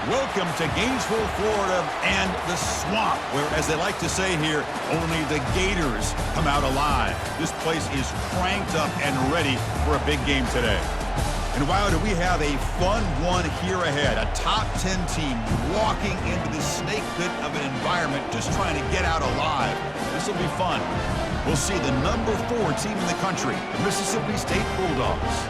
Welcome to Gainesville, Florida, and the swamp, where, as they like to say here, only the Gators come out alive. This place is cranked up and ready for a big game today. And wow, do we have a fun one here ahead. A top 10 team walking into the snake pit of an environment just trying to get out alive. This will be fun. We'll see the number 4 team in the country, the Mississippi State Bulldogs,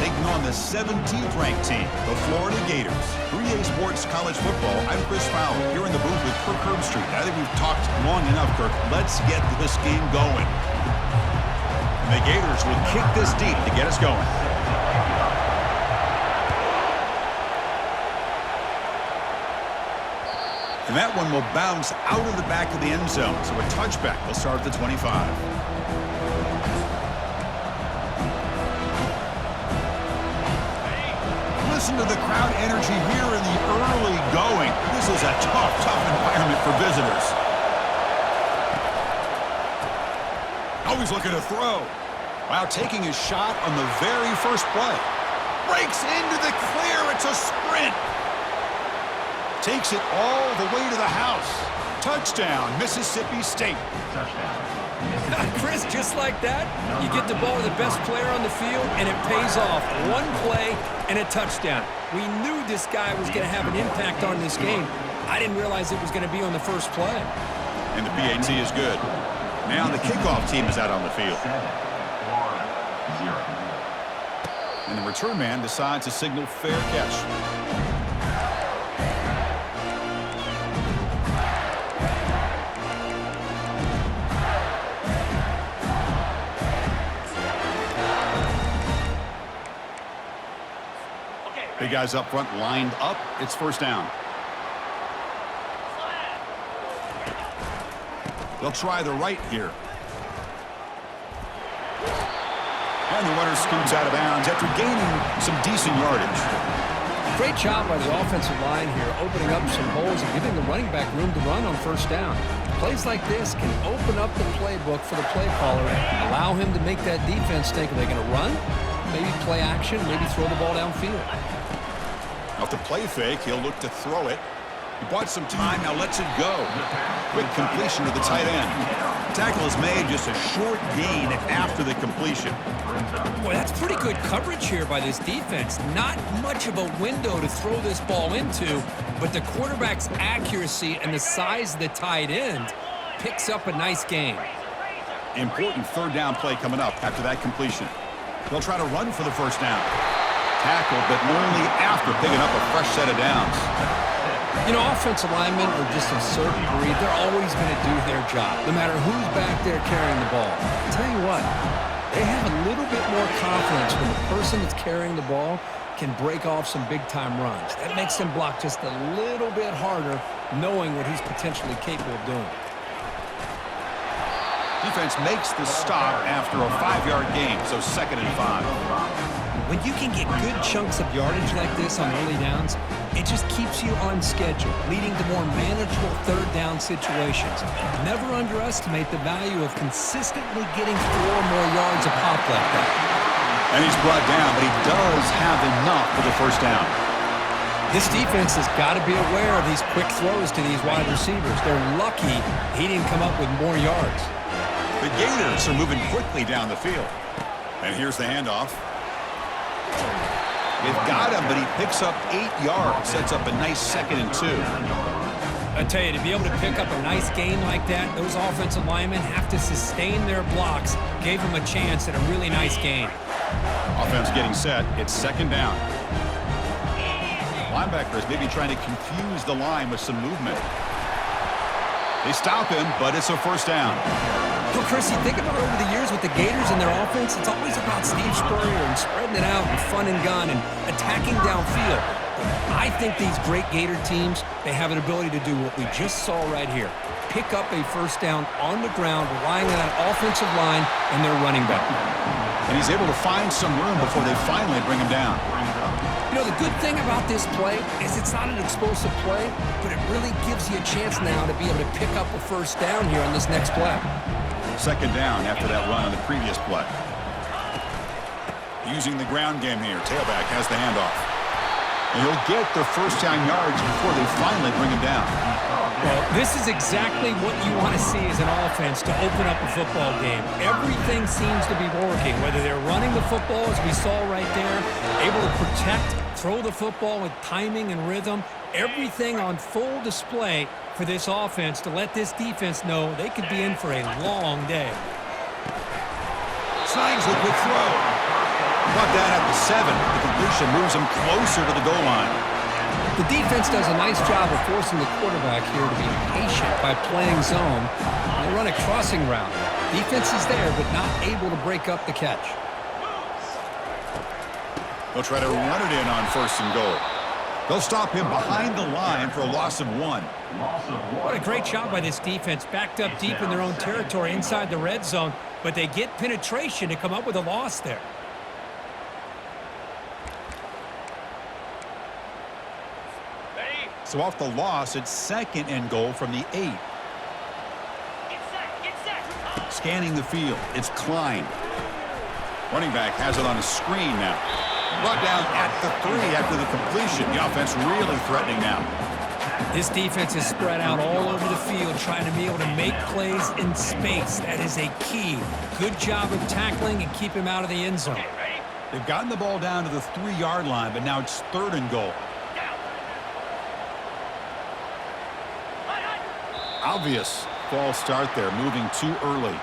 taking on the 17th ranked team, the Florida Gators. 3A Sports College Football, I'm Chris Fowler, here in the booth with Kirk Herbstreit. I think we've talked long enough, Kirk. Let's get this game going. And the Gators will kick this deep to get us going. And that one will bounce out of the back of the end zone, so a touchback will start at the 25. Listen to the crowd energy here in the early going. This is a tough environment for visitors. Always looking to throw. Wow, taking his shot on the very first play. Breaks into the clear. It's a sprint. Takes it all the way to the house. Touchdown, Mississippi State. Chris, just like that, you get the ball to the best player on the field, and it pays off. One play and a touchdown. We knew this guy was going to have an impact on this game. I didn't realize it was going to be on the first play. And the PAT is good. Now the kickoff team is out on the field. And the return man decides to signal fair catch. Big guys up front lined up. It's first down. They'll try the right here. And the runner scoots out of bounds after gaining some decent yardage. Great job by the offensive line here, opening up some holes and giving the running back room to run on first down. Plays like this can open up the playbook for the play caller, allow him to make that defense think, are they going to run? Maybe play action, maybe throw the ball downfield. Off the play fake, he'll look to throw it. He bought some time, now lets it go. Quick completion to the tight end. Tackle is made, just a short gain after the completion. Boy, that's pretty good coverage here by this defense. Not much of a window to throw this ball into, but the quarterback's accuracy and the size of the tight end picks up a nice gain. Important third down play coming up after that completion. They'll try to run for the first down. Tackle, but only after picking up a fresh set of downs. You know, offensive linemen are just a certain breed. They're always going to do their job, no matter who's back there carrying the ball. I'll tell you what, they have a little bit more confidence when the person that's carrying the ball can break off some big-time runs. That makes them block just a little bit harder, knowing what he's potentially capable of doing. Defense makes the stop after a 5-yard gain, so 2nd and 5. When you can get good chunks of yardage like this on early downs, it just keeps you on schedule, leading to more manageable third down situations. Never underestimate the value of consistently getting 4 more yards a pop like that. And he's brought down, but he does have enough for the first down. This defense has got to be aware of these quick throws to these wide receivers. They're lucky he didn't come up with more yards. The Gators are moving quickly down the field. And here's the handoff. They've got him, but he picks up 8 yards. Sets up a nice 2nd and 2. I tell you, to be able to pick up a nice gain like that, those offensive linemen have to sustain their blocks. Gave them a chance at a really nice gain. Offense getting set. It's 2nd down. Linebackers maybe trying to confuse the line with some movement. They stop him, but it's a first down. Well, Chris, you think about over the years with the Gators and their offense, it's always about Steve Spurrier and spreading it out and fun and gun and attacking downfield. I think these great Gator teams, they have an ability to do what we just saw right here. Pick up a first down on the ground, relying on that offensive line and their running back. And he's able to find some room before they finally bring him down. You know, the good thing about this play is it's not an explosive play, but it really gives you a chance now to be able to pick up a first down here on this next play. 2nd down after that run on the previous play. Using the ground game here. Tailback has the handoff. And he'll get their first down yards before they finally bring him down. Well, this is exactly what you want to see as an offense to open up a football game. Everything seems to be working, whether they're running the football, as we saw right there, able to protect, throw the football with timing and rhythm, everything on full display for this offense to let this defense know they could be in for a long day. Slangs the quick throw. Brought down at the 7. The completion moves him closer to the goal line. The defense does a nice job of forcing the quarterback here to be patient by playing zone. They run a crossing route. Defense is there, but not able to break up the catch. They'll try to run it in on 1st and goal. They'll stop him behind the line for a loss of 1. What a great job by this defense, backed up deep in their own territory inside the red zone, but they get penetration to come up with a loss there. So off the loss, it's 2nd and goal from the 8. Scanning the field, it's Klein. Running back has it on a screen now. Brought down at the 3 after the completion. The offense really threatening now. This defense is spread out all over the field, trying to be able to make plays in space. That is a key. Good job of tackling and keep him out of the end zone. They've gotten the ball down to the 3-yard line, but now it's 3rd and goal. Obvious false start there, moving too early.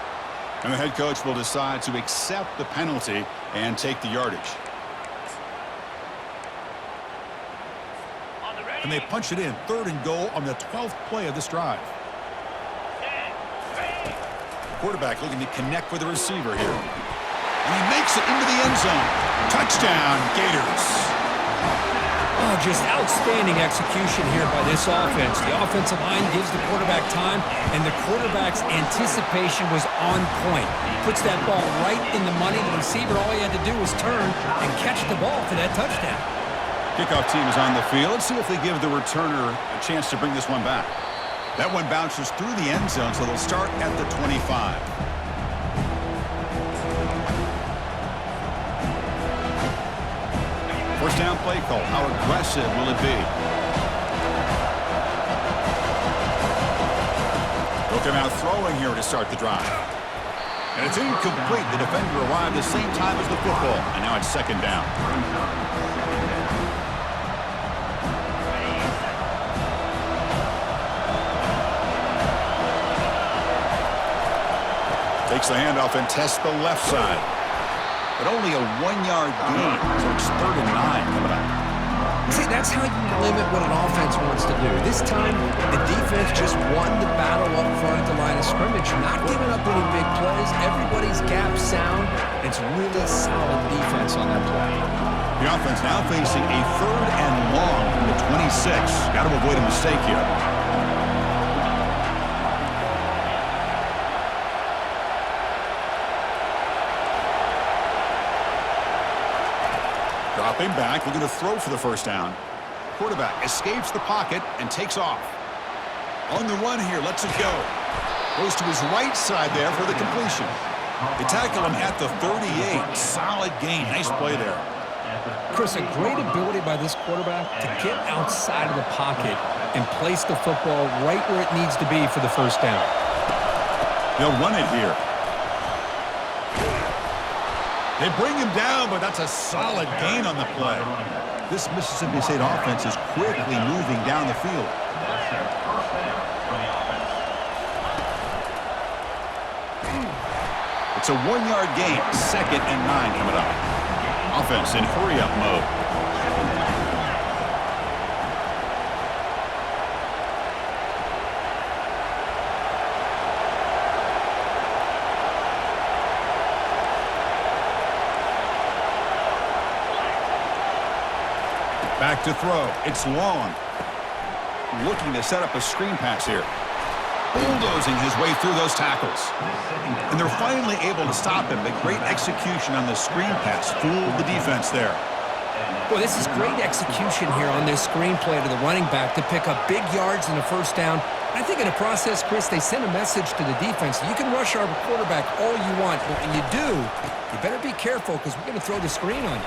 And the head coach will decide to accept the penalty and take the yardage. And they punch it in, 3rd and goal on the 12th play of this drive. Quarterback looking to connect with the receiver here. And he makes it into the end zone. Touchdown, Gators. Oh, just outstanding execution here by this offense. The offensive line gives the quarterback time, and the quarterback's anticipation was on point. Puts that ball right in the money. The receiver, all he had to do was turn and catch the ball for that touchdown. Kickoff team is on the field. Let's see if they give the returner a chance to bring this one back. That one bounces through the end zone, so they'll start at the 25. First down play call. How aggressive will it be? They'll come out throwing here to start the drive. And it's incomplete. The defender arrived the same time as the football. And now it's 2nd down. Takes the handoff and tests the left side. But only a 1-yard gain, so it's 3rd and 9 coming up. See, that's how you limit what an offense wants to do. This time, the defense just won the battle up front at the line of scrimmage, not giving up any big plays. Everybody's gap sound. It's really solid defense on that play. The offense now facing a 3rd and long from the 26. Got to avoid a mistake here. Dropping back, looking to throw for the first down. Quarterback escapes the pocket and takes off. On the run here, lets it go. Goes to his right side there for the completion. They tackle him at the 38. Solid gain. Nice play there. Chris, a great ability by this quarterback to get outside of the pocket and place the football right where it needs to be for the first down. They'll run it here. They bring him down, but that's a solid gain on the play. This Mississippi State offense is quickly moving down the field. It's a 1-yard gain, 2nd and 9 coming up. Offense in hurry-up mode. Back to throw. It's long. Looking to set up a screen pass here. Bulldozing his way through those tackles. And they're finally able to stop him. But great execution on the screen pass. Fooled the defense there. Well, this is great execution here on this screen play to the running back to pick up big yards in the first down. I think in the process, Chris, they send a message to the defense. You can rush our quarterback all you want, but when you do, you better be careful because we're going to throw the screen on you.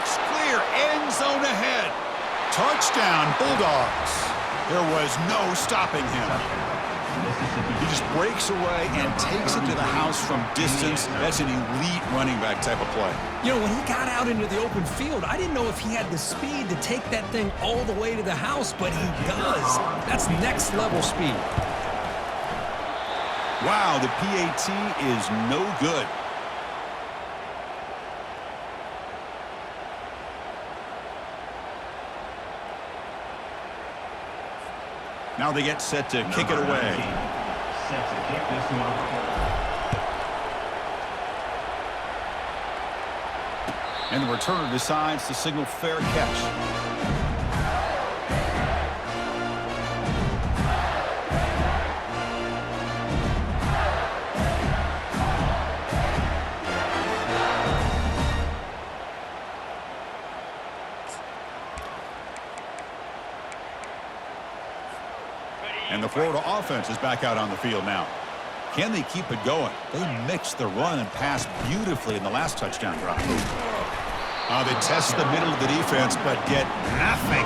looks clear. End zone ahead. Touchdown, Bulldogs. There was no stopping him. He just breaks away and takes it to the house from distance. That's an elite running back type of play. You know, when he got out into the open field, I didn't know if he had the speed to take that thing all the way to the house, but he does. That's next level speed. Wow, the PAT is no good. Now they get set to kick it away. Set to kick this one. And the returner decides to signal fair catch. And the Florida offense is back out on the field now. Can they keep it going? They mixed the run and pass beautifully in the last touchdown drive. They test the middle of the defense, but get nothing.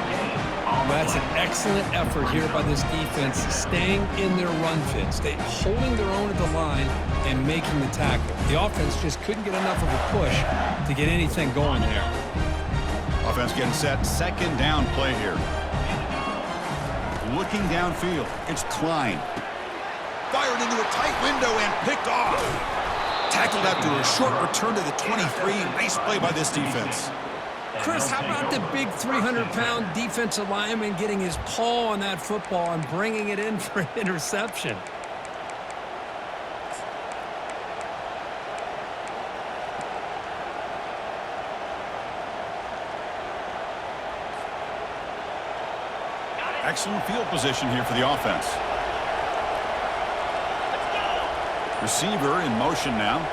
That's an excellent effort here by this defense, staying in their run fits. They holding their own at the line and making the tackle. The offense just couldn't get enough of a push to get anything going there. Offense getting set. Second down play here. Looking downfield, it's Klein. Fired into a tight window and picked off. Tackled after a short return to the 23. Nice play by this defense. Chris, how about the big 300-pound defensive lineman getting his paw on that football and bringing it in for an interception? Excellent field position here for the offense. Receiver in motion now.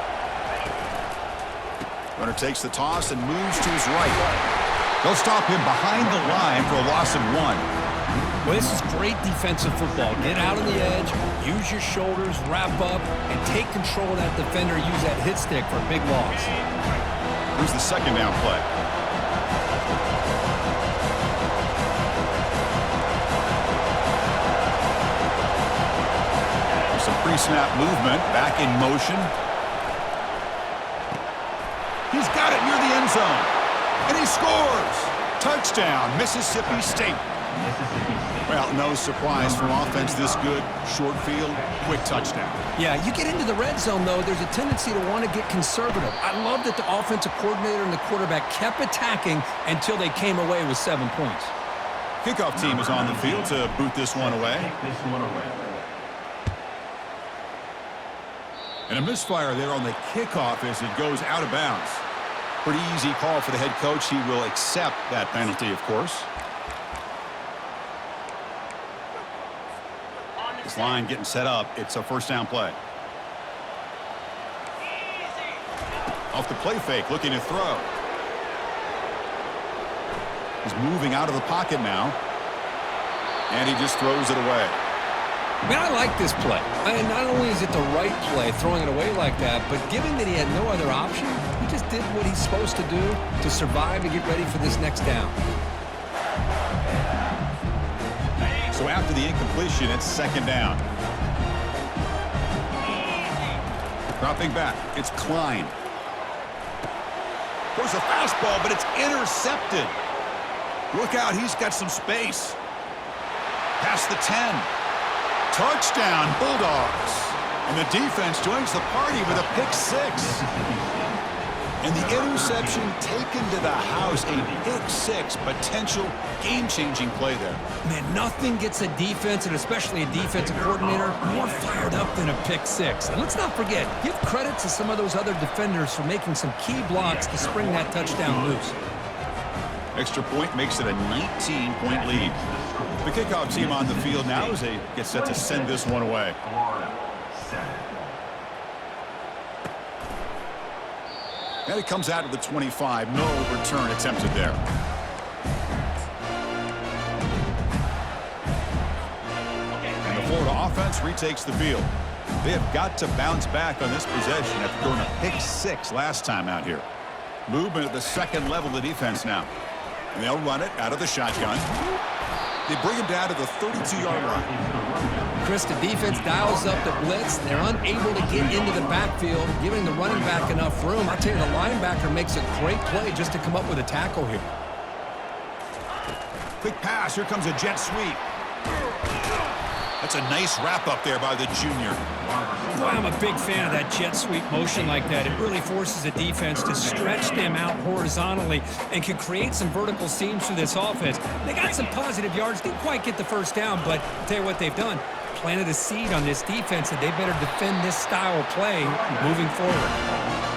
Runner takes the toss and moves to his right. They'll stop him behind the line for a loss of 1. Well, this is great defensive football. Get out on the edge, use your shoulders, wrap up, and take control of that defender. Use that hit stick for a big loss. Here's the second down play. Some pre-snap movement, back in motion. He's got it near the end zone, and he scores. Touchdown, Mississippi State. Well, no surprise from offense this good. Short field, quick touchdown. Yeah, you get into the red zone, though, there's a tendency to want to get conservative. I love that the offensive coordinator and the quarterback kept attacking until they came away with 7 points. Kickoff team is on the field to boot this one away. And a misfire there on the kickoff as it goes out of bounds. Pretty easy call for the head coach. He will accept that penalty, of course. This line getting set up. It's a first down play. Off the play fake, looking to throw. He's moving out of the pocket now. And he just throws it away. Man, I like this play. Not only is it the right play, throwing it away like that, but given that he had no other option, he just did what he's supposed to do to survive and get ready for this next down. So after the incompletion, it's second down. Dropping back, it's Klein. Throws a fastball, but it's intercepted. Look out, he's got some space. Past the 10. Touchdown, Bulldogs. And the defense joins the party with a pick 6. And the interception taken to the house. A pick 6, potential game-changing play there. Man, nothing gets a defense, and especially a defensive coordinator, more fired up than a pick 6. And let's not forget, give credit to some of those other defenders for making some key blocks to spring that touchdown loose. Extra point makes it a 19-point lead. The kickoff team on the field now as they get set to send this one away. And it comes out of the 25. No return attempted there. And the Florida offense retakes the field. They have got to bounce back on this possession after throwing a pick 6 last time out here. Movement at the second level of the defense now. And they'll run it out of the shotgun. They bring him down to the 32-yard line. Chris, the defense dials up the blitz. They're unable to get into the backfield, giving the running back enough room. I'll tell you, the linebacker makes a great play just to come up with a tackle here. Quick pass. Here comes a jet sweep. That's a nice wrap-up there by the junior. Boy, I'm a big fan of that jet sweep motion like that. It really forces the defense to stretch them out horizontally and can create some vertical seams for this offense. They got some positive yards, didn't quite get the first down, but I'll tell you what they've done. Planted a seed on this defense that they better defend this style of play moving forward.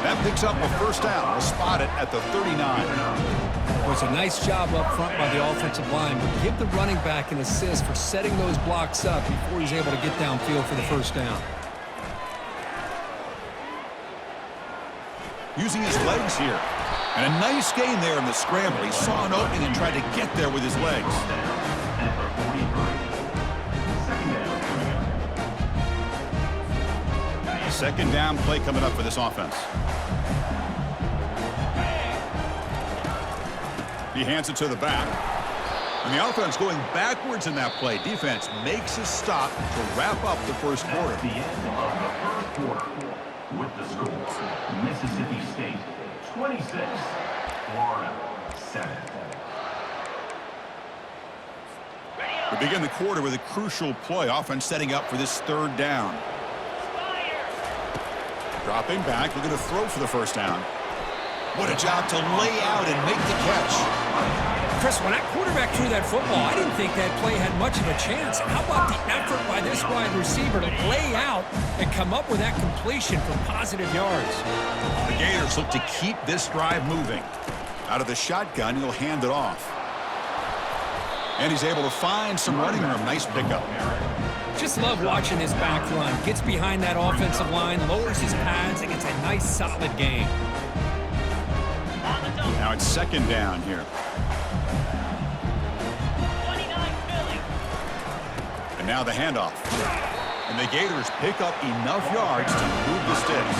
That picks up a first down. We'll spot it at the 39. It was a nice job up front by the offensive line, but give the running back an assist for setting those blocks up before he's able to get downfield for the first down. Using his legs here. And a nice gain there in the scramble. He saw an opening and tried to get there with his legs. Second down play coming up for this offense. He hands it to the back. And the offense going backwards in that play. Defense makes a stop to wrap up the first quarter. At the end of the first quarter, with the score, Mississippi State 26, Florida 7. We begin the quarter with a crucial play. Offense setting up for this third down. Dropping back, looking to throw for the first down. What a job to lay out and make the catch. Chris, when that quarterback threw that football, I didn't think that play had much of a chance. How about the effort by this wide receiver to lay out and come up with that completion for positive yards? The Gators look to keep this drive moving. Out of the shotgun, he'll hand it off. And he's able to find some running room. Nice pickup. Just love watching this back run. Gets behind that offensive line, lowers his pads, and gets a nice solid gain. Now it's second down here. And now the handoff. And the Gators pick up enough yards to move the sticks.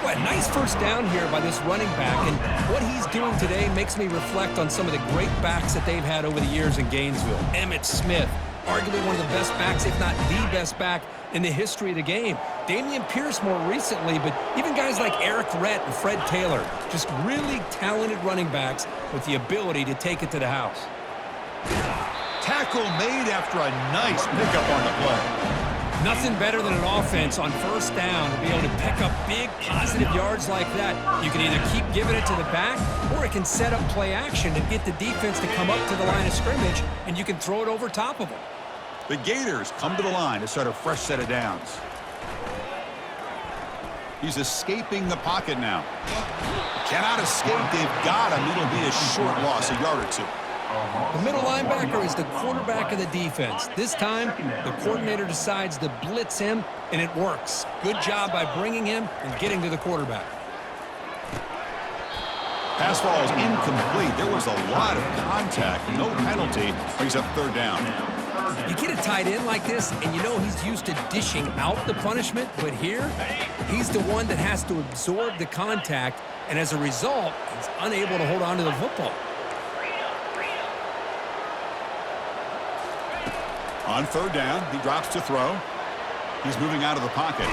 Well, nice first down here by this running back, and what he's doing today makes me reflect on some of the great backs that they've had over the years in Gainesville. Emmitt Smith, arguably one of the best backs, if not the best back in the history of the game. Damian Pierce more recently, but even guys like Eric Rhett and Fred Taylor, just really talented running backs with the ability to take it to the house. Tackle made after a nice pickup on the play. Nothing better than an offense on first down to be able to pick up big positive yards like that. You can either keep giving it to the back, or it can set up play action and get the defense to come up to the line of scrimmage, and you can throw it over top of them. The Gators come to the line to start a fresh set of downs. He's escaping the pocket now. Cannot escape. They've got him. It'll be a short loss, a yard or two. The middle linebacker is the quarterback of the defense. This time, the coordinator decides to blitz him, and it works. Good job by bringing him and getting to the quarterback. Pass ball is incomplete. There was a lot of contact. No penalty. Brings up third down. You get a tight end like this, and you know he's used to dishing out the punishment, but here, he's the one that has to absorb the contact, and as a result, he's unable to hold on to the football. On third down, he drops to throw. He's moving out of the pocket.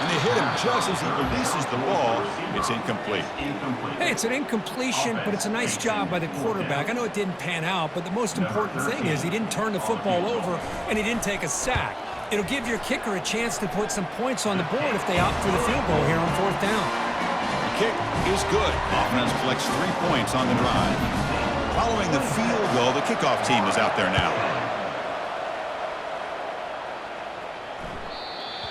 And they hit him just as he releases the ball. It's incomplete. Hey, it's an incompletion, but it's a nice job by the quarterback. I know it didn't pan out, but the most important thing is he didn't turn the football over and he didn't take a sack. It'll give your kicker a chance to put some points on the board if they opt for the field goal here on fourth down. The kick is good. Offense collects 3 points on the drive. Following the field goal, the kickoff team is out there now.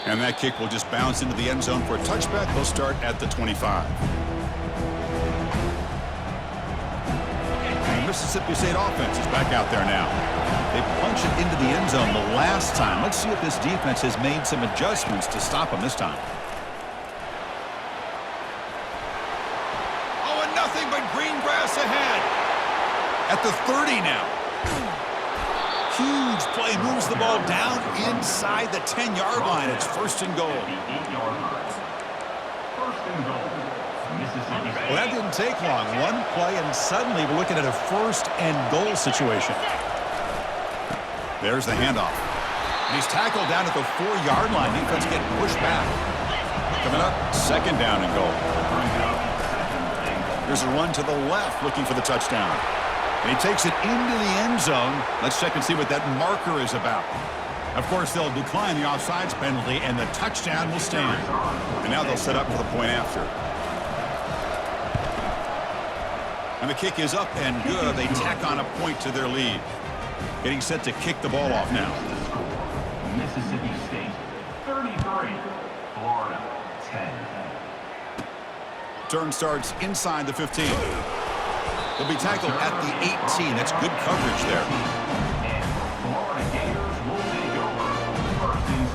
And that kick will just bounce into the end zone for a touchback. They'll start at the 25. The Mississippi State offense is back out there now. They punch it into the end zone the last time. Let's see if this defense has made some adjustments to stop them this time. Oh, and nothing but green grass ahead. At the 30 now. Huge play, moves the ball down inside the 10-yard line. It's first and goal. The 8-yard line. First and goal. Mississippi State. Well, that didn't take long. One play, and suddenly we're looking at a first-and-goal situation. There's the handoff. And he's tackled down at the 4-yard line. Defense getting pushed back. Coming up, second down and goal. Here's a run to the left, looking for the touchdown. And he takes it into the end zone. Let's check and see what that marker is about. Of course, they'll decline the offsides penalty, and the touchdown will stand. And now they'll set up for the point after. And the kick is up and good. They tack on a point to their lead. Getting set to kick the ball off now. Mississippi State 33, Florida 10. Turn starts inside the 15. He'll be tackled at the 18. That's good coverage there. And the Florida Gators will take over first and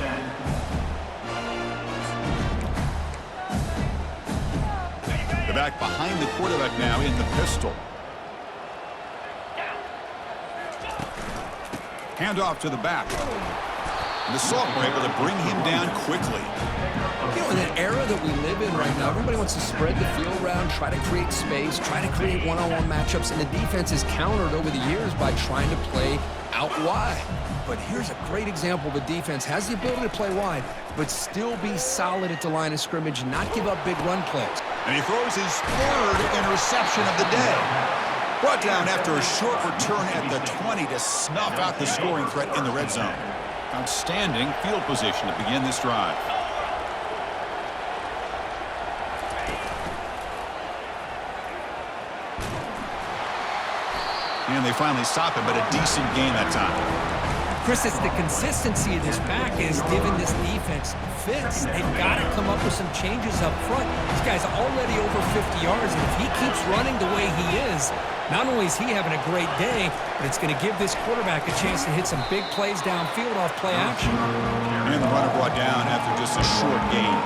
10. The back behind the quarterback now in the pistol. Handoff to the back. And the sophomore able to bring him down quickly. You know, in an era that we live in right now, everybody wants to spread the field around, try to create space, try to create one-on-one matchups, and the defense is countered over the years by trying to play out wide. But here's a great example of a defense has the ability to play wide, but still be solid at the line of scrimmage and not give up big run plays. And he throws his third interception of the day. Brought down after a short return at the 20 to snuff out the scoring threat in the red zone. Outstanding field position to begin this drive. And they finally stop him, but a decent gain that time. Chris, it's the consistency of this back is giving this defense fits. They've got to come up with some changes up front. This guy's already over 50 yards, and if he keeps running the way he is, not only is he having a great day, but it's going to give this quarterback a chance to hit some big plays downfield off play action. And the runner brought down after just a short gain.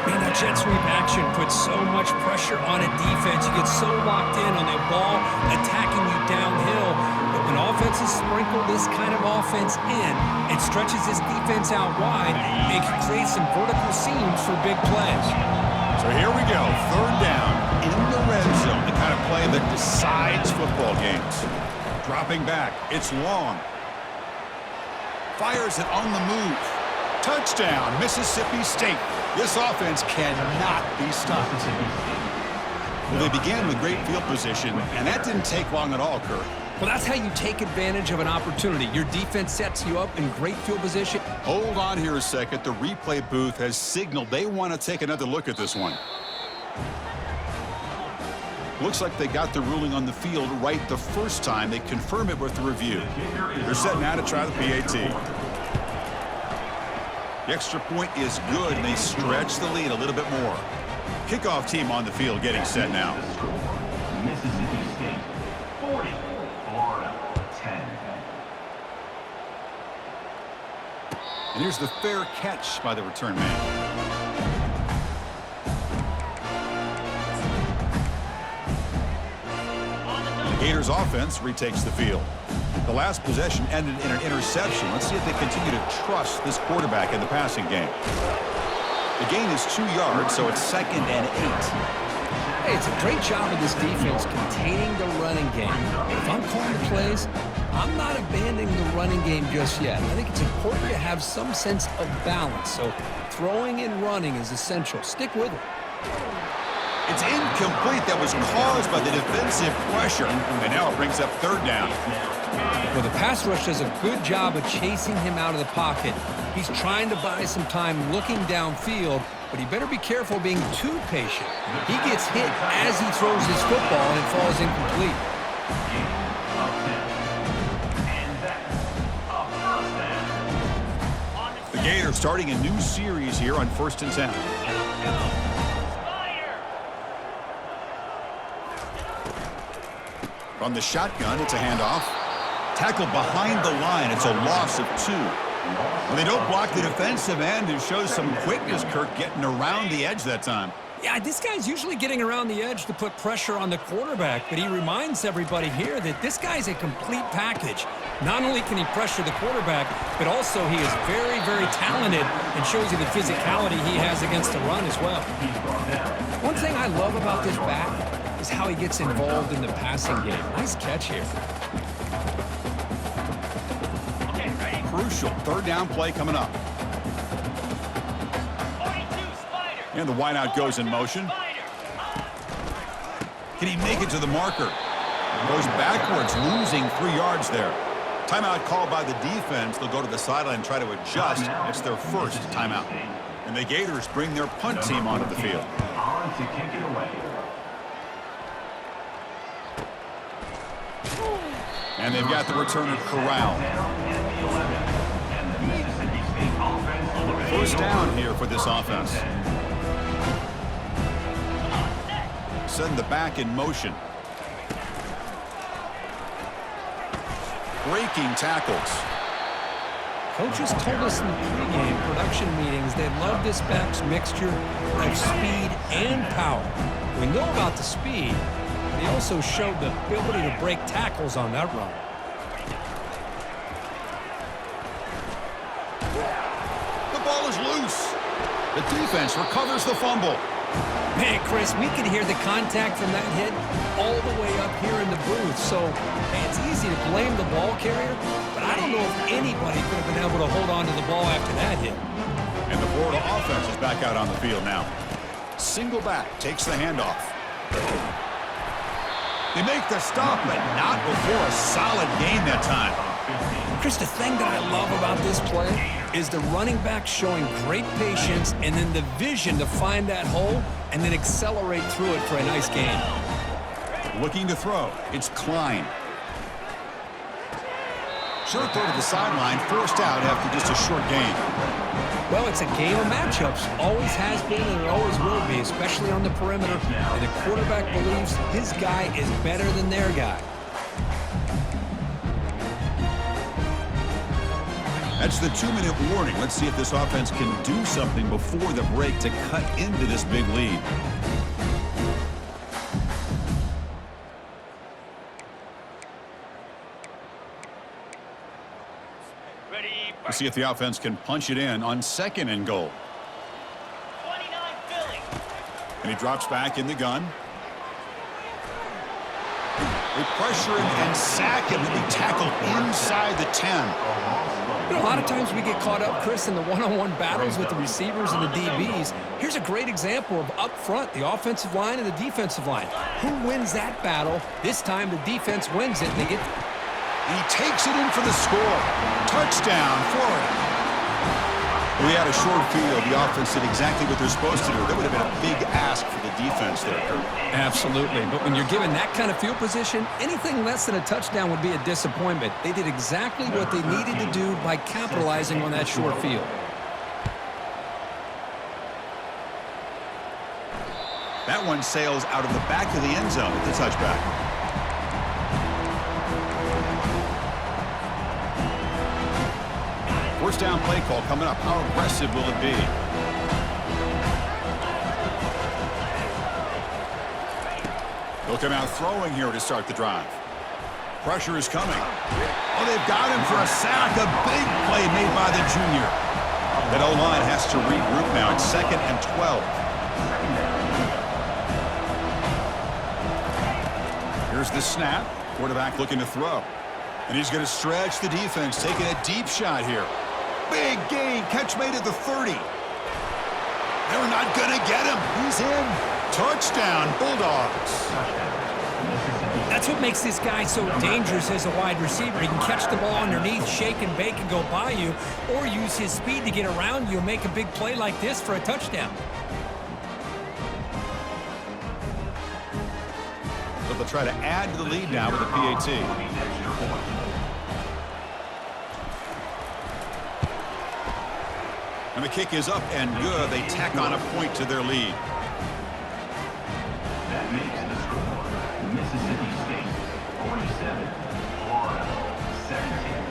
Man, that jet sweep action puts so much pressure on a defense. You get so locked in on the ball attacking you downhill. But when offenses sprinkle this kind of offense in, it stretches this defense out wide and can create some vertical seams for big plays. So here we go, third down in the red zone, the kind of play that decides football games. Dropping back, it's long. Fires it on the move. Touchdown, Mississippi State. This offense cannot be stopped. Well, they began with great field position, and that didn't take long at all, Kirk. Well, that's how you take advantage of an opportunity. Your defense sets you up in great field position. Hold on here a second. The replay booth has signaled they want to take another look at this one. Looks like they got the ruling on the field right the first time. They confirm it with the review. They're set now to try the PAT. The extra point is good, and they stretch the lead a little bit more. Kickoff team on the field getting set now. Mississippi State 40, Florida 10. And here's the fair catch by the return man. The Gators offense retakes the field. The last possession ended in an interception. Let's see if they continue to trust this quarterback in the passing game. The gain is 2 yards, so it's 2nd and 8. Hey, it's a great job of this defense containing the running game. If I'm calling the plays, I'm not abandoning the running game just yet. I think it's important to have some sense of balance, so throwing and running is essential. Stick with it. It's incomplete. That was caused by the defensive pressure, and now it brings up third down. Well, the pass rush does a good job of chasing him out of the pocket. He's trying to buy some time looking downfield, but he better be careful being too patient. He gets hit as he throws his football, and it falls incomplete. The Gators starting a new series here on 1st and 10. From the shotgun, it's a handoff. Tackled behind the line. It's a loss of 2. When they don't block the defensive end, it shows some quickness, Kirk, getting around the edge that time. Yeah, this guy's usually getting around the edge to put pressure on the quarterback, but he reminds everybody here that this guy's a complete package. Not only can he pressure the quarterback, but also he is very, very talented and shows you the physicality he has against the run as well. One thing I love about this back is how he gets involved in the passing game. Nice catch here. Crucial third down play coming up. And the wideout goes in motion. Can he make it to the marker? Goes backwards, losing 3 yards there. Timeout called by the defense. They'll go to the sideline and try to adjust. It's their first timeout. And the Gators bring their punt team onto the field. On to kick it away. And they've got the returner corralled. First down here for this offense. Send the back in motion. Breaking tackles. Coaches told us in the pregame production meetings they love this back's mixture of speed and power. We know about the speed, but he also showed the ability to break tackles on that run. The ball is loose. The defense recovers the fumble. Man, Chris, we can hear the contact from that hit all the way up here in the booth. So, man, it's easy to blame the ball carrier, but I don't know if anybody could have been able to hold on to the ball after that hit. And the Florida offense is back out on the field now. Single back takes the handoff. They make the stop, but not before a solid gain that time. Chris, the thing that I love about this play is the running back showing great patience and then the vision to find that hole and then accelerate through it for a nice gain. Looking to throw. It's Klein. Short throw to the sideline, forced out after just a short gain. Well, it's a game of matchups. Always has been and it always will be, especially on the perimeter. And the quarterback believes his guy is better than their guy. That's the 2-minute warning. Let's see if this offense can do something before the break to cut into this big lead. Let's see if the offense can punch it in on 2nd and goal. And he drops back in the gun. They pressure him and sack him, and they tackle inside the 10. You know, a lot of times we get caught up, Chris, in the one-on-one battles with the receivers and the DBs. Here's a great example of up front, the offensive line and the defensive line. Who wins that battle? This time the defense wins it, and they get... And he takes it in for the score. Touchdown, Florida. We had a short field. The offense did exactly what they're supposed to do. That would have been a big ask for the defense there. Absolutely. But when you're given that kind of field position, anything less than a touchdown would be a disappointment. They did exactly what they needed to do by capitalizing on that short field. That one sails out of the back of the end zone with the touchback. First down play call coming up. How aggressive will it be? They'll come out throwing here to start the drive. Pressure is coming. Oh, they've got him for a sack. A big play made by the junior. That O-line has to regroup now. It's 2nd and 12. Here's the snap. Quarterback looking to throw. And he's going to stretch the defense, taking a deep shot here. Big gain. Catch made at the 30. They're not going to get him. He's in. Touchdown, Bulldogs. That's what makes this guy so dangerous as a wide receiver. He can catch the ball underneath, shake and bake and go by you, or use his speed to get around you and make a big play like this for a touchdown. So they'll try to add to the lead now with a PAT. And the kick is up and good. They tack on a point to their lead. That makes the score Mississippi State 47, Florida 17.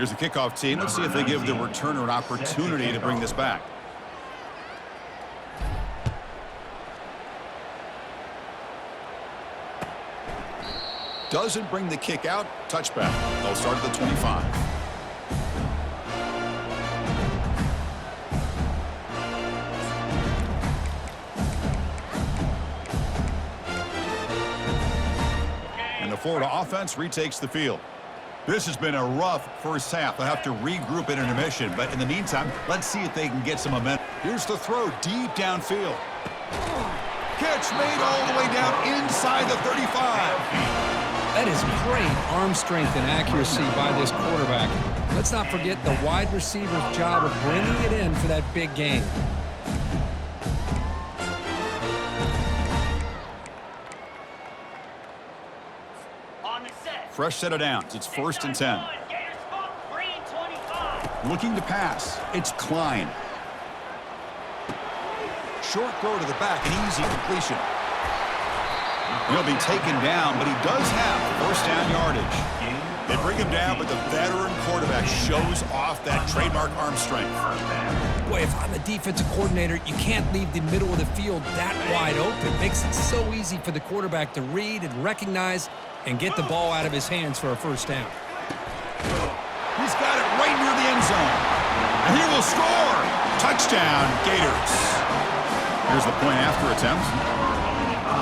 Here's the kickoff team. Let's see if they give the returner an opportunity to bring this back. Doesn't bring the kick out. Touchback. They'll start at the 25. And the Florida offense retakes the field. This has been a rough first half. They'll have to regroup at intermission. But in the meantime, let's see if they can get some momentum. Here's the throw deep downfield. Catch made all the way down inside the 35. That is great arm strength and accuracy by this quarterback. Let's not forget the wide receiver's job of bringing it in for that big game. Fresh set of downs. It's 1st and 10. Looking to pass. It's Klein. Short throw to the back, an easy completion. He'll be taken down, but he does have first down yardage. They bring him down, but the veteran quarterback shows off that trademark arm strength. Boy, if I'm a defensive coordinator, you can't leave the middle of the field that wide open. It makes it so easy for the quarterback to read and recognize and get the ball out of his hands for a first down. He's got it right near the end zone. And he will score. Touchdown, Gators. Here's the point after attempt.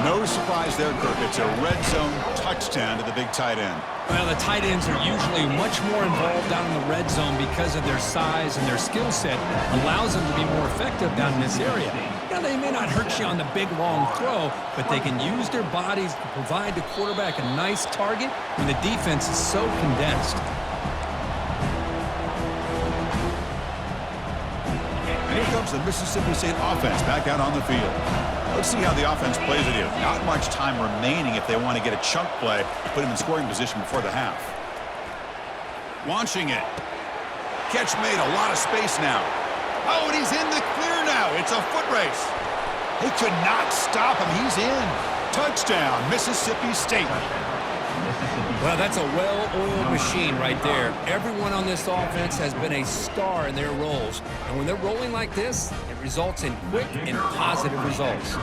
No surprise there, Kirk. It's a red zone touchdown to the big tight end. Well, the tight ends are usually much more involved down in the red zone because of their size and their skill set allows them to be more effective down in this area. Now, they may not hurt you on the big, long throw, but they can use their bodies to provide the quarterback a nice target when the defense is so condensed. And here comes the Mississippi State offense back out on the field. Let's see how the offense plays it here. Not much time remaining if they want to get a chunk play, put him in scoring position before the half. Launching it. Catch made, a lot of space now. Oh, and he's in the clear now. It's a foot race. He could not stop him. He's in. Touchdown, Mississippi State. Well, that's a well-oiled machine right there. Everyone on this offense has been a star in their roles. And when they're rolling like this, it results in quick and positive results.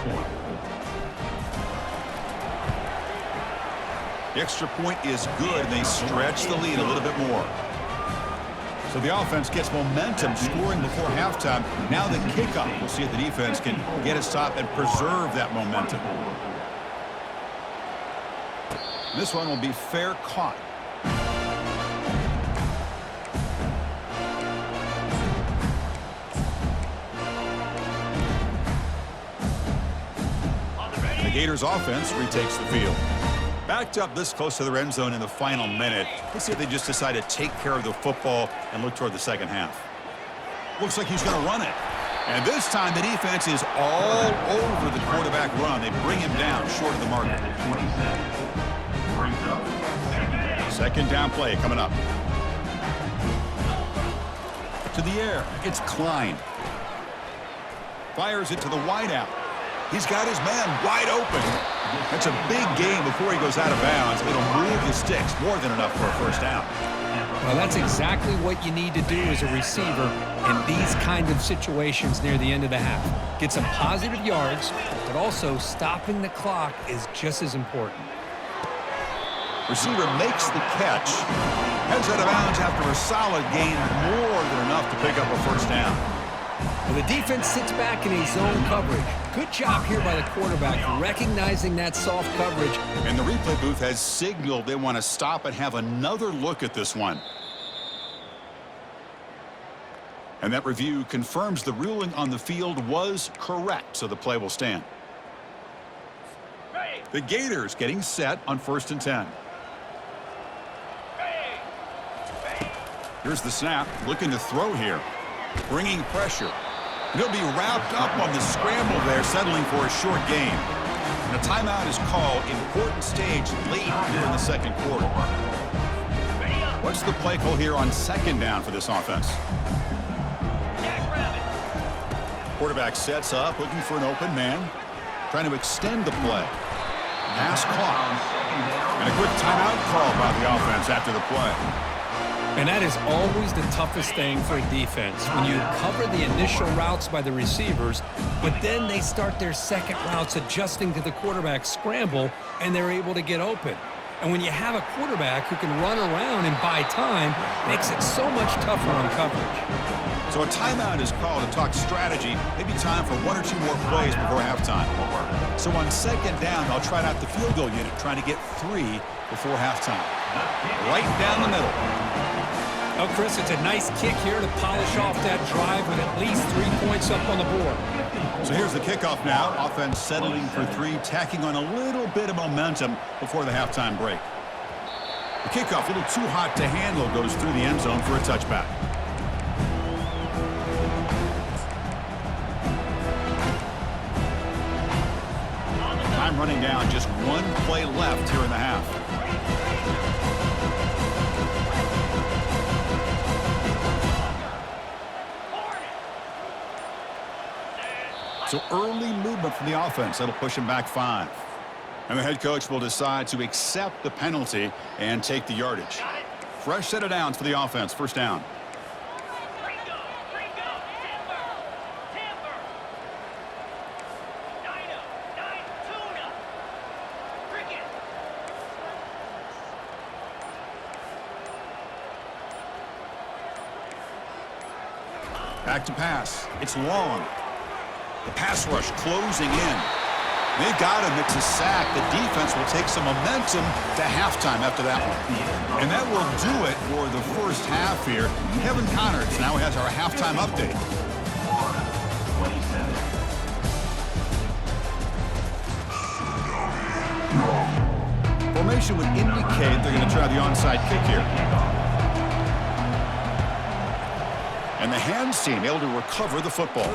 The extra point is good, and they stretch the lead a little bit more. So the offense gets momentum, scoring before halftime. Now the kickoff. We'll see if the defense can get a stop and preserve that momentum. This one will be fair caught. The Gators offense retakes the field. Backed up this close to the end zone in the final minute. Let's see if they just decide to take care of the football and look toward the second half. Looks like he's going to run it. And this time the defense is all over the quarterback run. They bring him down short of the marker. Second down play coming up. To the air. It's Klein. Fires it to the wideout. He's got his man wide open. That's a big game before he goes out of bounds. It'll move the sticks, more than enough for a first down. Well, that's exactly what you need to do as a receiver in these kind of situations near the end of the half. Get some positive yards, but also stopping the clock is just as important. Receiver makes the catch. Heads out of bounds after a solid gain, more than enough to pick up a first down. Well, the defense sits back in a zone coverage. Good job here by the quarterback, recognizing that soft coverage. And the replay booth has signaled they want to stop and have another look at this one. And that review confirms the ruling on the field was correct, so the play will stand. The Gators getting set on 1st and 10. Here's the snap, looking to throw here. Bringing pressure. And he'll be wrapped up on the scramble there, settling for a short gain. And a timeout is called. Important stage late here in the second quarter. What's the play call here on second down for this offense? Quarterback sets up, looking for an open man. Trying to extend the play. Pass clock. And a quick timeout call by the offense after the play. And that is always the toughest thing for a defense, when you cover the initial routes by the receivers, but then they start their second routes adjusting to the quarterback scramble, and they're able to get open. And when you have a quarterback who can run around and buy time, makes it so much tougher on coverage. So a timeout is called to talk strategy. Maybe time for one or two more plays before halftime. So on second down, they'll try out the field goal unit, trying to get 3 before halftime. Right down the middle. Oh, Chris, it's a nice kick here to polish off that drive with at least 3 points up on the board. So here's the kickoff now. Offense settling for 3, tacking on a little bit of momentum before the halftime break. The kickoff, a little too hot to handle, goes through the end zone for a touchback. Time running down, just 1 play left here in the half. So early movement from the offense. That'll push him back 5. And the head coach will decide to accept the penalty and take the yardage. Fresh set of downs for the offense. First down. Back to pass. It's long. The pass rush closing in. They've got him. It's a sack. The defense will take some momentum to halftime after that one. And that will do it for the first half here. Kevin Connors now has our halftime update. Formation would indicate they're going to try the onside kick here. And the hands team able to recover the football.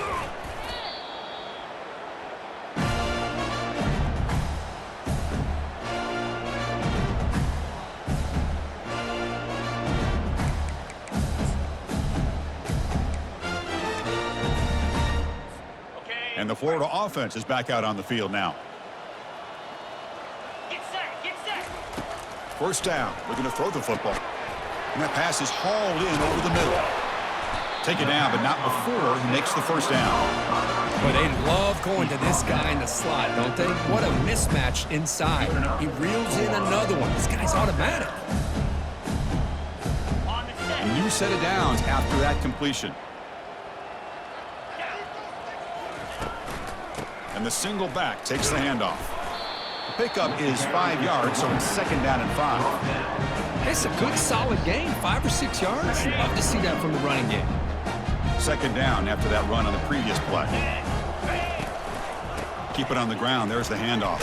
And the Florida offense is back out on the field now. Get set. First down. We're going to throw the football. And that pass is hauled in over the middle. Take it down, but not before he makes the first down. But they love going to this guy in the slot, don't they? What a mismatch inside. He reels in another one. This guy's automatic. A new set of downs after that completion. And the single back takes the handoff. The pickup is 5 yards, so it's second down and 5. It's a good, solid gain. 5 or 6 yards. Love to see that from the running game. Second down after that run on the previous play. Keep it on the ground. There's the handoff.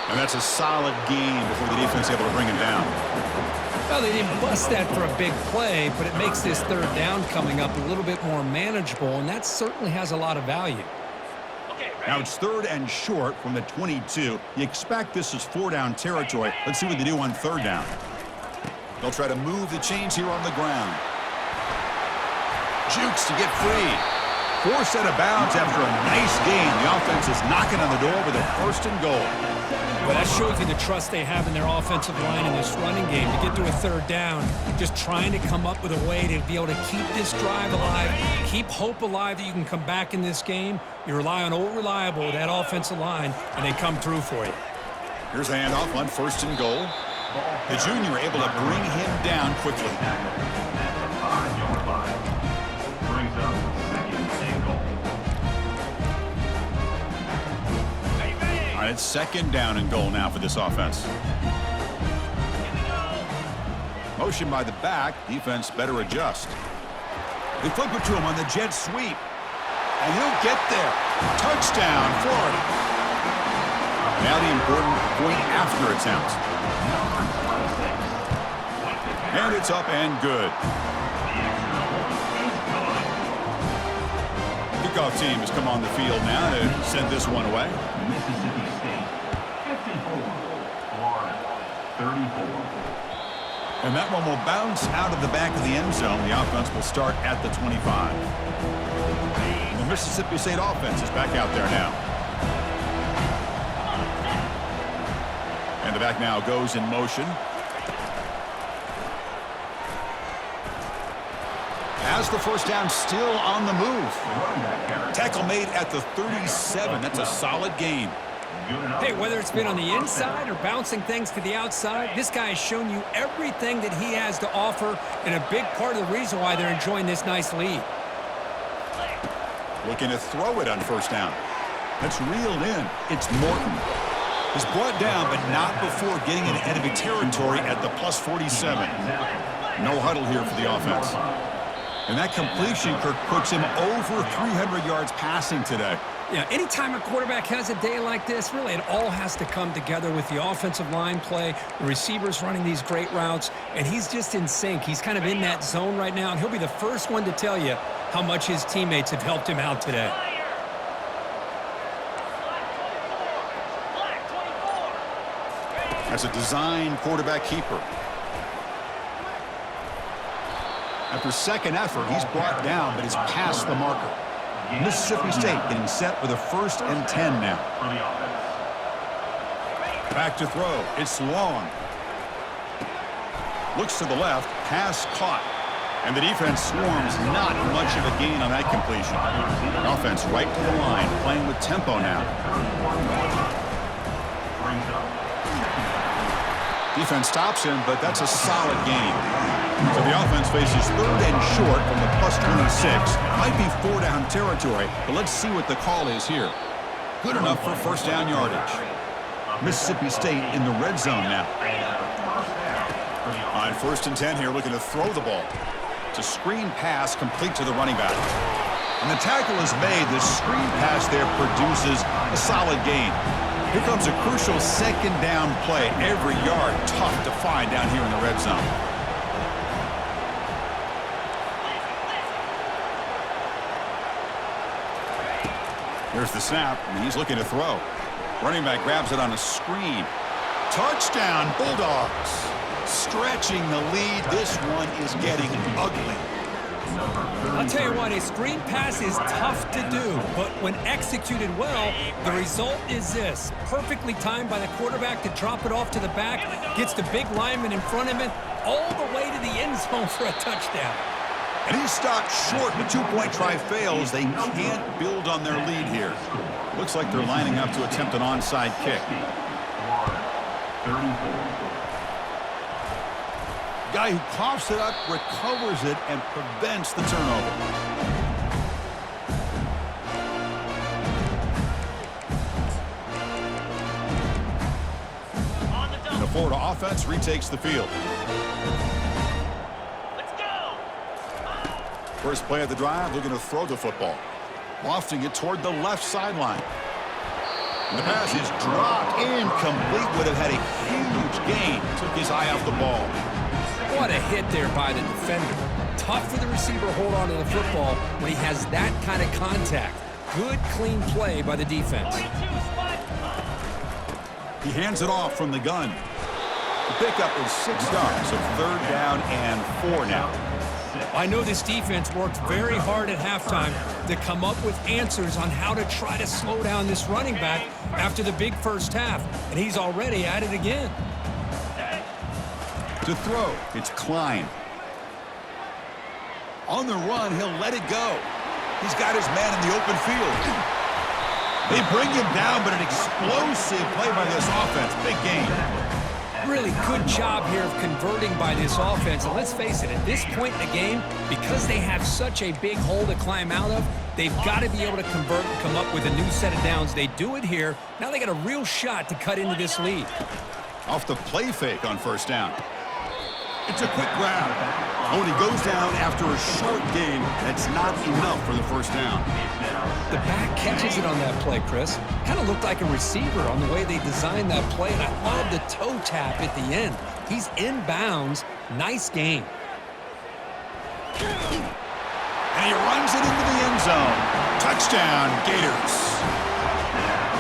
And that's a solid gain before the defense is able to bring him down. Well, they didn't bust that for a big play, but it makes this third down coming up a little bit more manageable, and that certainly has a lot of value. Now it's third and short from the 22. You expect this is 4-down territory. Let's see what they do on third down. They'll try to move the chains here on the ground. Jukes to get free. 4 set of bounds after a nice game. The offense is knocking on the door with a first and goal. Well, that shows you the trust they have in their offensive line in this running game. To get to a third down, just trying to come up with a way to be able to keep this drive alive, keep hope alive that you can come back in this game. You rely on old reliable, that offensive line, and they come through for you. Here's the handoff on first and goal. The junior able to bring him down quickly. Brings up second and goal. All right, it's second down and goal now for this offense. Motion by the back. Defense better adjust. They flip it to him on the jet sweep. And he'll get there. Touchdown, Florida. Now the important point after attempt. And it's up and good. Kickoff team has come on the field now to send this one away. Mississippi State 54, Florida 34. And that one will bounce out of the back of the end zone. The offense will start at the 25. And the Mississippi State offense is back out there now. And the back now goes in motion. Has the first down, still on the move. Tackle made at the 37. That's a solid gain. Hey, whether it's been on the inside or bouncing things to the outside, this guy has shown you everything that he has to offer, and a big part of the reason why they're enjoying this nice lead. Looking to throw it on first down. That's reeled in. It's Morton. He's brought down, but not before getting into enemy territory at the plus 47. No huddle here for the offense. And that completion, Kirk, puts him over 300 yards passing today. Yeah, anytime a quarterback has a day like this, really it all has to come together with the offensive line play, the receivers running these great routes, and he's just in sync. He's kind of in that zone right now, and he'll be the first one to tell you how much his teammates have helped him out today. As a design quarterback keeper. After second effort, he's brought down, but he's past the marker. Mississippi State getting set with a 1st and 10 now. Back to throw. It's long. Looks to the left. Pass caught. And the defense swarms. Not much of a gain on that completion. Offense right to the line. Playing with tempo now. Defense stops him, but that's a solid gain. So the offense faces 3rd and short from the plus 26. Might be 4-down territory, but let's see what the call is here. Good enough for first down yardage. Mississippi State in the red zone now. On 1st and 10 here, looking to throw the ball. It's a screen pass complete to the running back. And the tackle is made. The screen pass there produces a solid gain. Here comes a crucial 2nd down play. Every yard tough to find down here in the red zone. Here's the snap, and he's looking to throw. Running back grabs it on a screen. Touchdown, Bulldogs. Stretching the lead. This one is getting ugly. I'll tell you what, a screen pass is tough to do, but when executed well, the result is this. Perfectly timed by the quarterback to drop it off to the back, gets the big lineman in front of him, all the way to the end zone for a touchdown. And he's stopped short. The 2-point try fails. They can't build on their lead here. Looks like they're lining up to attempt an onside kick. Guy who coughs it up, recovers it, and prevents the turnover. And the Florida offense retakes the field. First play of the drive, looking to throw the football. Lofting it toward the left sideline. And the pass is dropped. Incomplete. Would have had a huge gain. Took his eye off the ball. What a hit there by the defender. Tough for the receiver to hold on to the football when he has that kind of contact. Good, clean play by the defense. He hands it off from the gun. The pickup is 6 yards, so 3rd down and 4 now. I know this defense worked very hard at halftime to come up with answers on how to try to slow down this running back after the big first half, and he's already at it again. To throw, it's Klein. On the run, he'll let it go. He's got his man in the open field. They bring him down, but an explosive play by this offense. Big gain. Really good job here of converting by this offense. And let's face it, at this point in the game, because they have such a big hole to climb out of, they've got to be able to convert and come up with a new set of downs. They do it here. Now they got a real shot to cut into this lead. Off the play fake on first down. It's a quick grab. Oh, and he goes down after a short gain. That's not enough for the first down. The back catches it on that play, Chris. Kind of looked like a receiver on the way they designed that play, and I love the toe tap at the end. He's inbounds. Nice game. And he runs it into the end zone. Touchdown, Gators.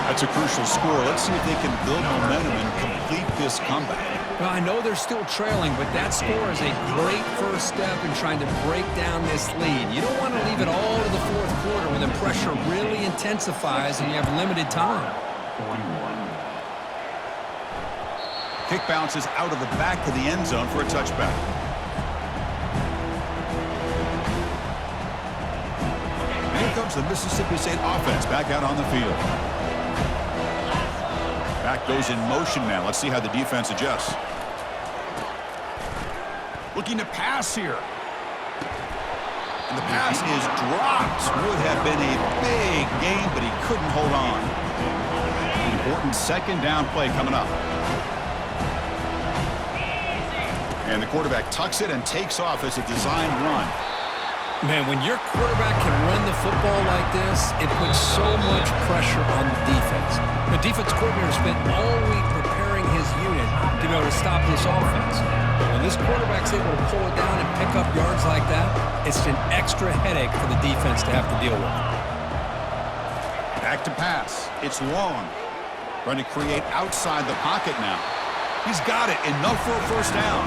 That's a crucial score. Let's see if they can build momentum and complete this comeback. Well, I know they're still trailing, but that score is a great first step in trying to break down this lead. You don't want to leave it all to the fourth quarter when the pressure really intensifies and you have limited time. Kick bounces out of the back of the end zone for a touchback. Here comes the Mississippi State offense back out on the field. Back goes in motion now. Let's see how the defense adjusts. Looking to pass here. And the pass is dropped. Would have been a big game, but he couldn't hold on. Important second down play coming up. And the quarterback tucks it and takes off as a designed run. Man, when your quarterback can run the football like this, it puts so much pressure on the defense. The defense coordinator spent all week preparing his unit to be able to stop this offense. But when this quarterback's able to pull it down and pick up yards like that, it's an extra headache for the defense to have to deal with. Back to pass. It's long. Trying to create outside the pocket now. He's got it. Enough for a first down.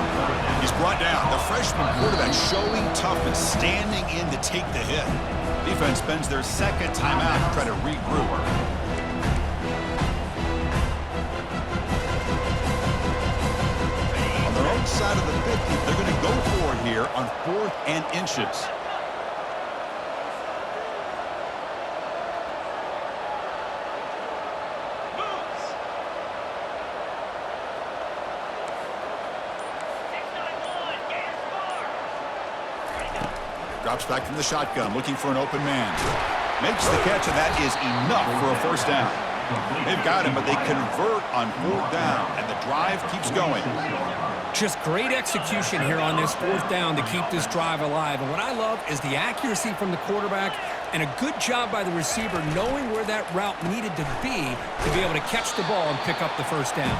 He's brought down. The freshman quarterback showing toughness, standing in to take the hit. Defense spends their second timeout to try to regroup. On their own side of the 50, they're going to go for it here on 4th and inches. Drops back from the shotgun, looking for an open man. Makes the catch, and that is enough for a first down. They've got him, but they convert on 4th down, and the drive keeps going. Just great execution here on this 4th down to keep this drive alive. And what I love is the accuracy from the quarterback and a good job by the receiver knowing where that route needed to be able to catch the ball and pick up the first down.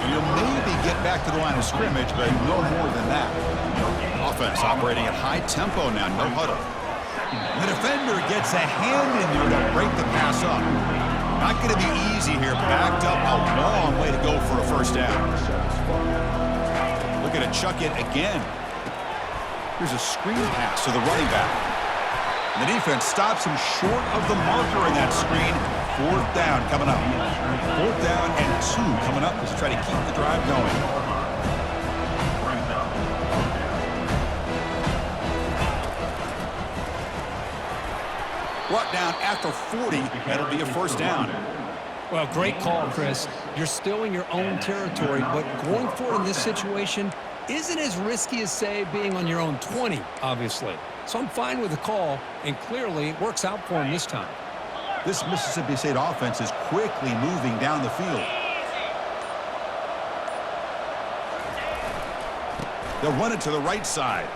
And you'll maybe get back to the line of scrimmage, but no more than that. Offense operating at high tempo now, no huddle. The defender gets a hand in there to break the pass up. Not going to be easy here. Backed up a long way to go for a first down. Looking to chuck it again. Here's a screen pass to the running back. And the defense stops him short of the marker in that screen. 4th down coming up. 4th down and 2 coming up as they try to keep the drive going. Brought down after 40, that'll be a first down. Well, great call, Chris. You're still in your own territory, but going for it in this situation isn't as risky as, say, being on your own 20, obviously. So I'm fine with the call, and clearly it works out for him this time. This Mississippi State offense is quickly moving down the field. They'll run it to the right side.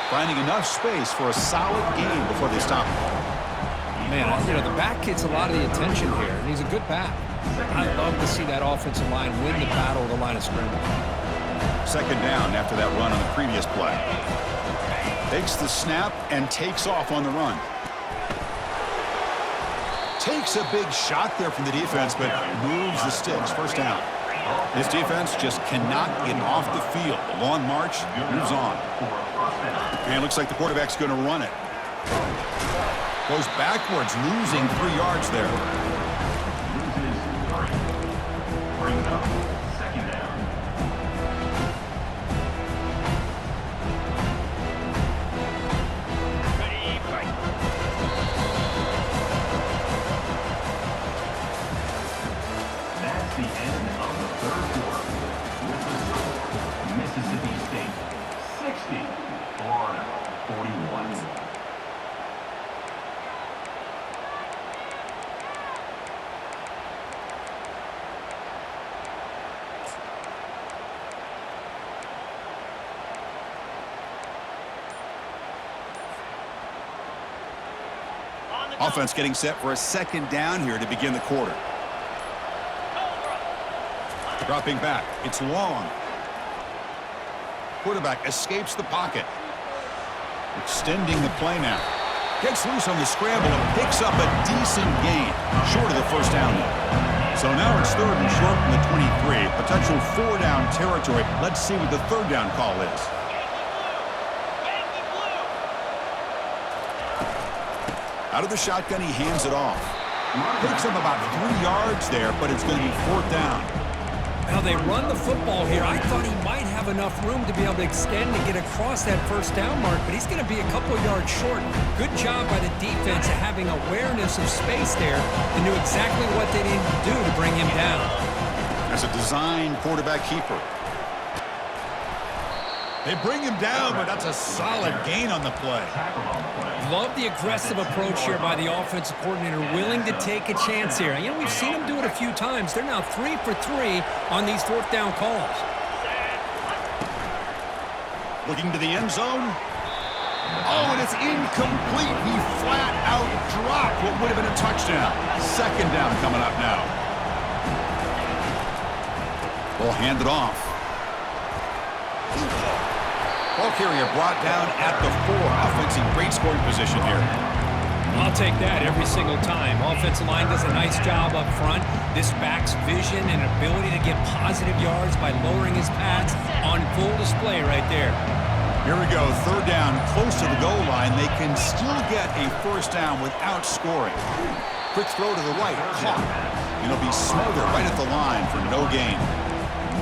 Finding enough space for a solid game before they stop him. Man, you know, the back gets a lot of the attention here, and he's a good back. I love to see that offensive line win the battle of the line of scrimmage. Second down after that run on the previous play. Takes the snap and takes off on the run. Takes a big shot there from the defense, but moves the sticks. First down. This defense just cannot get off the field. The long march moves on. And it looks like the quarterback's going to run it. Goes backwards, losing 3 yards there. Brings up second down. That's the end of the 3rd quarter. With the score, Mississippi State 60, Florida 41. Offense getting set for a second down here to begin the quarter. Dropping back. It's long. Quarterback escapes the pocket. Extending the play now. Gets loose on the scramble and picks up a decent gain. Short of the first down though. So now it's 3rd and short from the 23. Potential 4-down territory. Let's see what the 3rd down call is. Out of the shotgun, he hands it off. Takes him about 3 yards there, but it's going to be 4th down. Now they run the football here. I thought he might have have enough room to be able to extend and get across that first down mark, but he's going to be a couple yards short. Good job by the defense of having awareness of space there and knew exactly what they needed to do to bring him down. As a design quarterback keeper. They bring him down, but that's a solid gain on the play. Love the aggressive approach here by the offensive coordinator, willing to take a chance here. You know, we've seen him do it a few times. They're now 3 for 3 on these fourth down calls. Looking to the end zone. Oh, and it's incomplete. He flat out dropped what would have been a touchdown. Second down coming up now. Ball handed off. Ball carrier brought down at the 4. Offense in great scoring position here. I'll take that every single time. Offensive line does a nice job up front. This back's vision and ability to get positive yards by lowering his pads on full display right there. Here we go. Third down, close to the goal line. They can still get a first down without scoring. Quick throw to the right, caught. And it'll be smothered right at the line for no gain.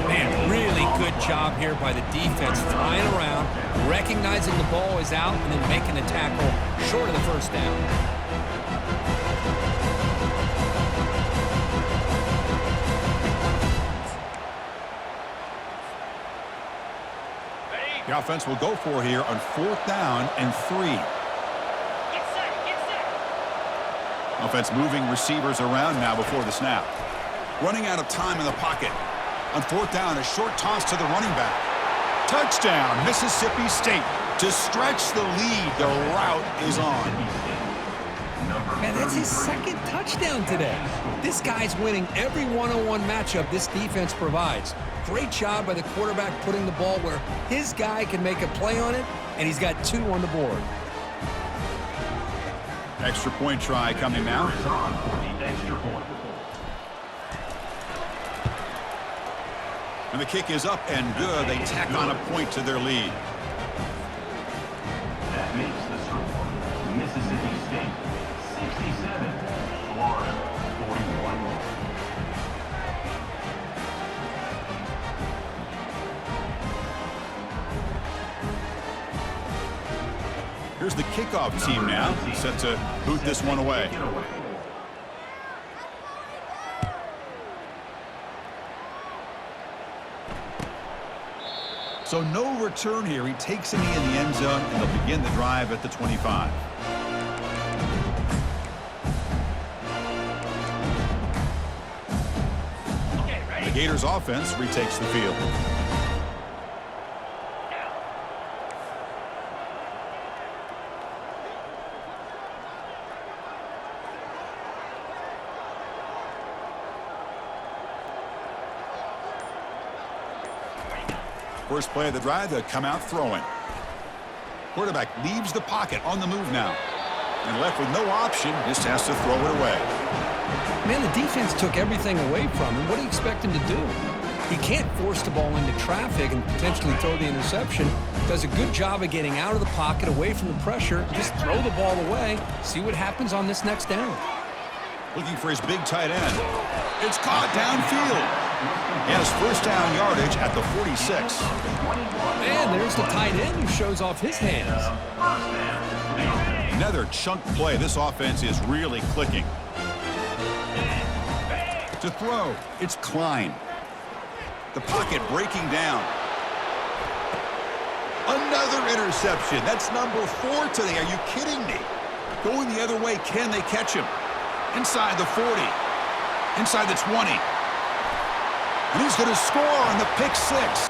Man, really good job here by the defense, flying around, recognizing the ball is out, and then making the tackle short of the first down. The offense will go for here on 4th down and 3. Offense moving receivers around now before the snap. Running out of time in the pocket. On 4th down, a short toss to the running back. Touchdown, Mississippi State. To stretch the lead, the route is on. Man, that's his second touchdown today. This guy's winning every one-on-one matchup this defense provides. Great job by the quarterback putting the ball where his guy can make a play on it, and he's got 2 on the board. Extra point try coming now. And the kick is up and good. They tack on a point to their lead. That makes the score Mississippi State 67, Florida 41. Here's the kickoff team now, set to boot this one away. So no return here. He takes a knee in the end zone, and they'll begin the drive at the 25. The Gators offense retakes the field. First play of the drive, they'll come out throwing. Quarterback leaves the pocket on the move now. And left with no option, just has to throw it away. Man, the defense took everything away from him. What do you expect him to do? He can't force the ball into traffic and potentially throw the interception. Does a good job of getting out of the pocket, away from the pressure, just throw the ball away, see what happens on this next down. Looking for his big tight end. It's caught downfield. He has first down yardage at the 46. Man, there's the tight end who shows off his hands. Another chunk play. This offense is really clicking. To throw, it's Klein. The pocket breaking down. Another interception. That's number 4 today. Are you kidding me? Going the other way, can they catch him? Inside the 40. Inside the 20. And he's going to score on the pick 6.